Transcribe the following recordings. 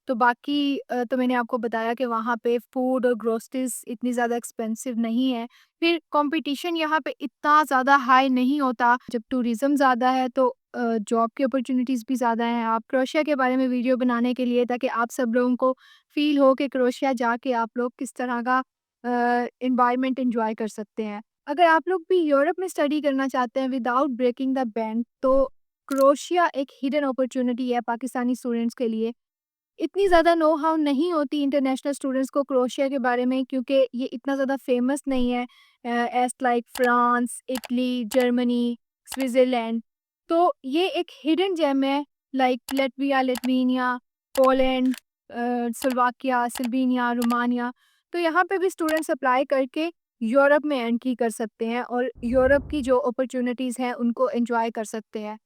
तो बाकी तो मैंने आपको बताया कि वहाँ पे फूड और ग्रोसरीज़ इतनी ज़्यादा एक्सपेंसिव नहीं है। फिर कंपटीशन यहाँ पे इतना ज़्यादा हाई नहीं होता। जब टूरिज़्म ज़्यादा है तो जॉब की अपॉर्च्युनिटीज़ भी ज़्यादा हैं। आप क्रोएशिया के बारे में वीडियो बनाने के लिए ताकि आप सब लोगों को फ़ील हो कि क्रोएशिया जाके आप लोग किस तरह का एनवायरनमेंट एन्जॉय कर सकते हैं। अगर आप लोग भी यूरोप में स्टडी करना चाहते हैं विदाउट ब्रेकिंग द बैंक तो क्रोएशिया एक हिडन अपॉर्च्युनिटी है पाकिस्तानी स्टूडेंट्स के लिए। इतनी ज़्यादा नो हाउ नहीं होती इंटरनेशनल स्टूडेंट्स को क्रोएशिया के बारे में क्योंकि ये इतना ज़्यादा फेमस नहीं है as like France, Italy, Germany, Switzerland. तो ये एक हिडन जेम है like Latvia, Lithuania, Poland, Slovakia, Slovenia, Romania. तो यहाँ पे भी स्टूडेंट्स अप्लाई करके यूरोप में एंट्री कर सकते हैं और यूरोप की जो अपॉर्च्युनिटीज़ हैं उनको एन्जॉय कर सकते हैं।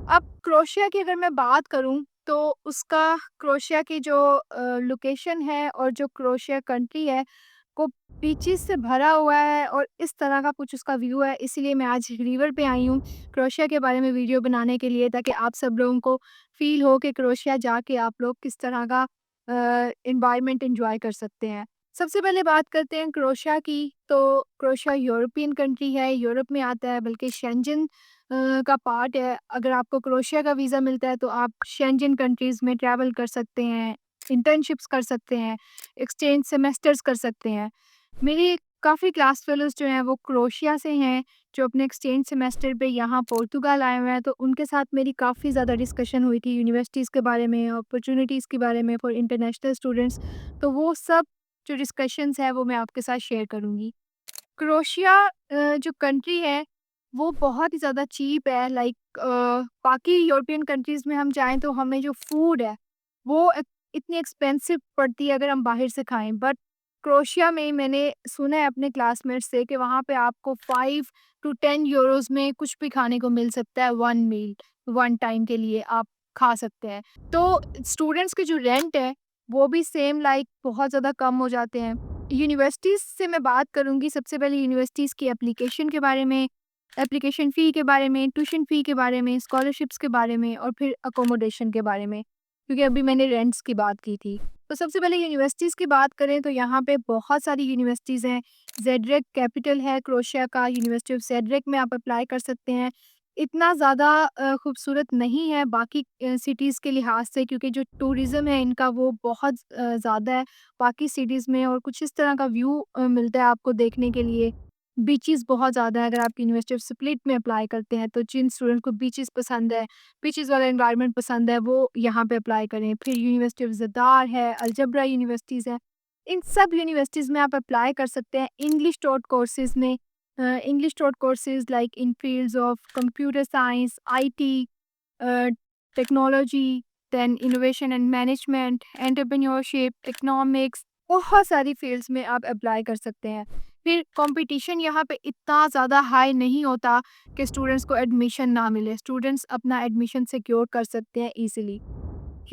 अब क्रोएशिया की अगर मैं बात करूँ तो उसका क्रोएशिया की जो लोकेशन है और जो क्रोएशिया कंट्री है वो बीचेस से भरा हुआ है और इस तरह का कुछ उसका व्यू है। इसीलिए मैं आज रिवर पे आई हूँ क्रोएशिया के बारे में वीडियो बनाने के लिए ताकि आप सब लोगों को फ़ील हो कि क्रोएशिया जाके आप लोग किस तरह का एनवायरनमेंट एन्जॉय कर सकते हैं। सबसे पहले बात करते हैं क्रोएशिया की। तो क्रोएशिया यूरोपियन कंट्री है, यूरोप में आता है बल्कि शेंजन का पार्ट है। अगर आपको क्रोएशिया का वीज़ा मिलता है तो आप शेंजन कंट्रीज़ में ट्रैवल कर सकते हैं, इंटर्नशिप्स कर सकते हैं, एक्सचेंज सेमेस्टर्स कर सकते हैं। मेरे काफ़ी क्लास फेलोज़ जो हैं वो क्रोएशिया से हैं, जो अपने एक्सचेंज सेमेस्टर पे यहाँ पोर्तुगाल आए हुए हैं, तो उनके साथ मेरी काफ़ी ज़्यादा डिस्कशन हुई थी यूनिवर्सिटीज़ के बारे में, अपॉर्च्युनिटीज़ के बारे में फॉर इंटरनेशनल स्टूडेंट्स। तो वो सब जो डिस्कशंस हैं वो मैं आपके साथ शेयर करूँगी। क्रोएशिया जो कंट्री है, वो बहुत ही ज़्यादा चीप है लाइक बाकी यूरोपियन कंट्रीज़ में हम जाएँ तो हमें जो फूड है, वो इतनी एक्सपेंसिव पड़ती है अगर हम बाहर से खाएँ। बट क्रोएशिया में मैंने सुना है अपने क्लासमेट्स से कि वहाँ पे आपको 5 टू 10 यूरोज़ में कुछ भी खाने को मिल सकता है, 1 मील, 1 टाइम के लिए आप खा सकते हैं। तो स्टूडेंट्स के जो रेंट है, वो भी सेम लाइक बहुत ज़्यादा कम हो जाते हैं। यूनिवर्सिटीज़ से मैं बात करूँगी सबसे पहले यूनिवर्सिटीज़ की एप्लीकेशन के बारे में, एप्लीकेशन फ़ी के बारे में, ट्यूशन फ़ी के बारे में, स्कॉलरशिप्स के बारे में और फिर अकोमोडेशन के बारे में, क्योंकि अभी मैंने रेंट्स की बात की थी। तो सबसे पहले यूनिवर्सिटीज़ की बात करें तो यहाँ पे बहुत सारी यूनिवर्सिटीज़ हैं। ज़ेड्रेक कैपिटल है क्रोएशिया का, यूनिवर्सिटी ऑफ ज़ेड्रेक में आप अप्लाई कर सकते हैं। इतना ज़्यादा खूबसूरत नहीं है बाकी सिटीज़ के लिहाज से क्योंकि जो टूरिज़्म है इनका वो बहुत ज़्यादा है बाकी सिटीज़ में और कुछ इस तरह का व्यू मिलता है आपको देखने के लिए। बीचेस बहुत ज़्यादा है अगर आप यूनिवर्सिटी ऑफ स्प्लिट में अप्लाई करते हैं तो जिन स्टूडेंट को बीचेस पसंद है, बीचेस वाला एनवायरनमेंट पसंद है वो यहाँ पे अप्लाई करें। फिर यूनिवर्सिटी ऑफ ज़दार है, अलजबरा यूनिवर्सिटीज़ है। इन सब यूनिवर्सिटीज़ में आप अप्लाई कर सकते हैं इंग्लिश टॉट कोर्सेज़ में। English taught courses like in fields of computer science, IT, uh, technology, then innovation and management, entrepreneurship, economics, बहुत सारी फील्ड्स में आप अप्लाई कर सकते हैं। फिर कंपटीशन यहाँ पे इतना ज़्यादा हाई नहीं होता कि स्टूडेंट्स को एडमिशन ना मिले। स्टूडेंट्स अपना एडमिशन सिक्योर कर सकते हैं ईज़िली।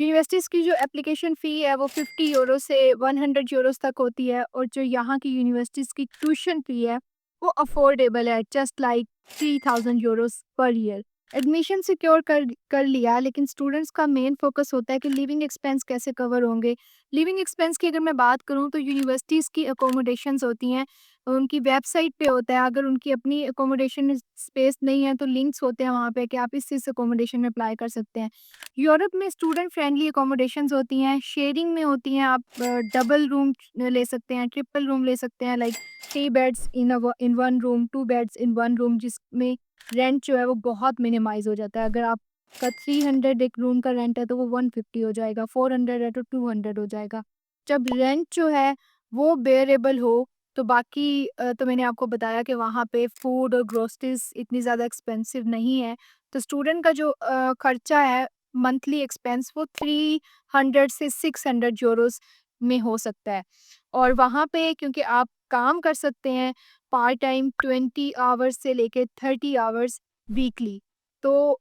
यूनिवर्सिटीज़ की जो एप्लीकेशन फ़ी है वो 50 यूरो से 100 यूरोज़ तक होती है और जो यहाँ की यूनिवर्सिटीज़ की ट्यूशन फ़ी है वो अफोर्डेबल है just like 3000 euros per year. Admission secure कर लिया लेकिन स्टूडेंट्स का मेन फ़ोकस होता है कि लिविंग एक्सपेंस कैसे कवर होंगे। लिविंग एक्सपेंस की अगर मैं बात करूँ तो यूनिवर्सिटीज़ की अकोमोडेशंस होती हैं, उनकी वेबसाइट पे होता है। अगर उनकी अपनी अकोमोडेशन स्पेस नहीं है तो लिंक्स होते हैं वहाँ पे कि आप इस अकोमोडेशन में अप्लाई कर सकते हैं। यूरोप में स्टूडेंट फ्रेंडली अकोमोडेशंस होती हैं, शेयरिंग में होती हैं, आप डबल रूम ले सकते हैं, ट्रिपल रूम ले सकते हैं लाइक 3 बेड्स इन 1 रूम, 2 बेड्स इन 1 रूम जिसमें रेंट जो है वो बहुत मिनिमाइज़ हो जाता है। अगर आपका 300 एक रूम का रेंट है तो वो 150 हो जाएगा, 400 है तो 200 हो जाएगा। जब रेंट जो है वो बेयरेबल हो तो बाकी तो मैंने आपको बताया कि वहाँ पे फूड और ग्रोसरीज़ इतनी ज़्यादा एक्सपेंसिव नहीं है। तो स्टूडेंट का जो खर्चा है मंथली एक्सपेंस वो 300 से 600 यूरोज़ में हो सकता है। और वहाँ पे क्योंकि आप काम कर सकते हैं पार्ट टाइम 20 आवर्स से लेके 30 आवर्स वीकली। तो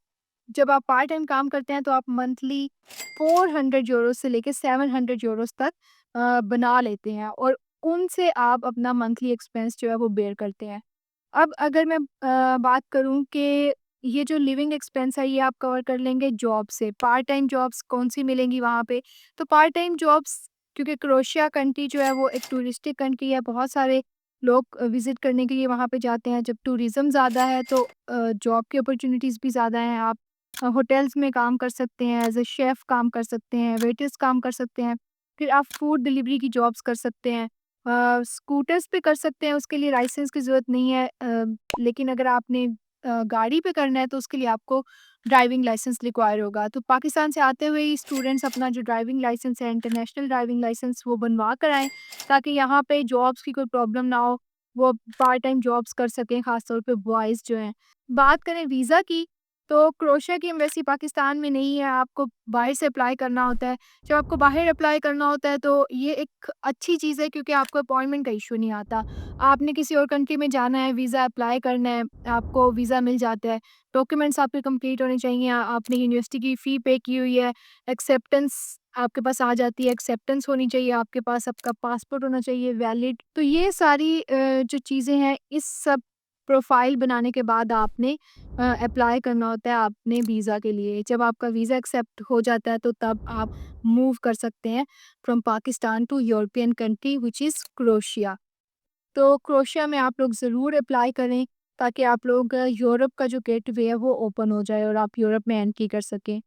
जब आप पार्ट टाइम काम करते हैं तो आप मंथली 400 यूरोज़ से लेके 700 यूरोज़ तक बना लेते हैं और उनसे आप अपना मंथली एक्सपेंस जो है वो बेयर करते हैं। अब अगर मैं बात करूँ कि ये जो लिविंग एक्सपेंस है ये आप कवर कर लेंगे जॉब से। पार्ट टाइम जॉब्स कौन-सी मिलेंगी वहाँ पे? तो पार्ट टाइम जॉब्स, क्योंकि क्रोएशिया कंट्री जो है वो एक टूरिस्टिक कंट्री है, बहुत सारे लोग विज़िट करने के लिए वहाँ पे जाते हैं। जब टूरिज़्म ज़्यादा है तो जॉब की अपॉर्च्युनिटीज़ भी ज़्यादा हैं। आप होटल्स में काम कर सकते हैं, एज़ अ शेफ़ काम कर सकते हैं, वेटर्स काम कर सकते हैं। फिर आप फूड डिलीवरी की जॉब्स कर सकते हैं। स्कूटर्स पे कर सकते हैं, उसके लिए लाइसेंस की ज़रूरत नहीं है। लेकिन अगर आपने गाड़ी पे करना है तो उसके लिए आपको ड्राइविंग लाइसेंस रिक्वायर होगा। तो पाकिस्तान से आते हुए ही स्टूडेंट्स अपना जो ड्राइविंग लाइसेंस है, इंटरनेशनल ड्राइविंग लाइसेंस, वो बनवा कर आएँ, ताकि यहाँ पे जॉब्स की कोई प्रॉब्लम ना हो, वो पार्ट टाइम जॉब्स कर सकें, ख़ास तौर पे बॉयज़ जो हैं। बात करें वीज़ा की, तो क्रोएशिया की एम्बेसी पाकिस्तान में नहीं है, आपको बाहर से अप्लाई करना होता है। जब आपको बाहर अप्लाई करना होता है तो ये एक अच्छी चीज़ है, क्योंकि आपको अपॉइंटमेंट का इश्यू नहीं आता। आपने किसी और कंट्री में जाना है, वीज़ा अप्लाई करना है, आपको वीज़ा मिल जाता है। डॉक्यूमेंट्स आपके कंप्लीट होने चाहिए, आपने यूनिवर्सिटी की फ़ी पे की हुई है, एक्सेप्टेंस आपके पास आ जाती है, एक्सेप्टेंस होनी चाहिए आपके पास, आपका पासपोर्ट होना चाहिए वैलिड। तो ये सारी जो चीज़ें हैं, इस सब प्रोफ़ाइल बनाने के बाद आपने अप्लाई करना होता है आपने वीज़ा के लिए। जब आपका वीज़ा एक्सेप्ट हो जाता है तो तब आप मूव कर सकते हैं from Pakistan to European country which is Croatia. तो क्रोएशिया में आप लोग ज़रूर अप्लाई करें, ताकि आप लोग यूरोप का जो गेटवे है वो ओपन हो जाए और आप यूरोप में एंट्री कर सकें।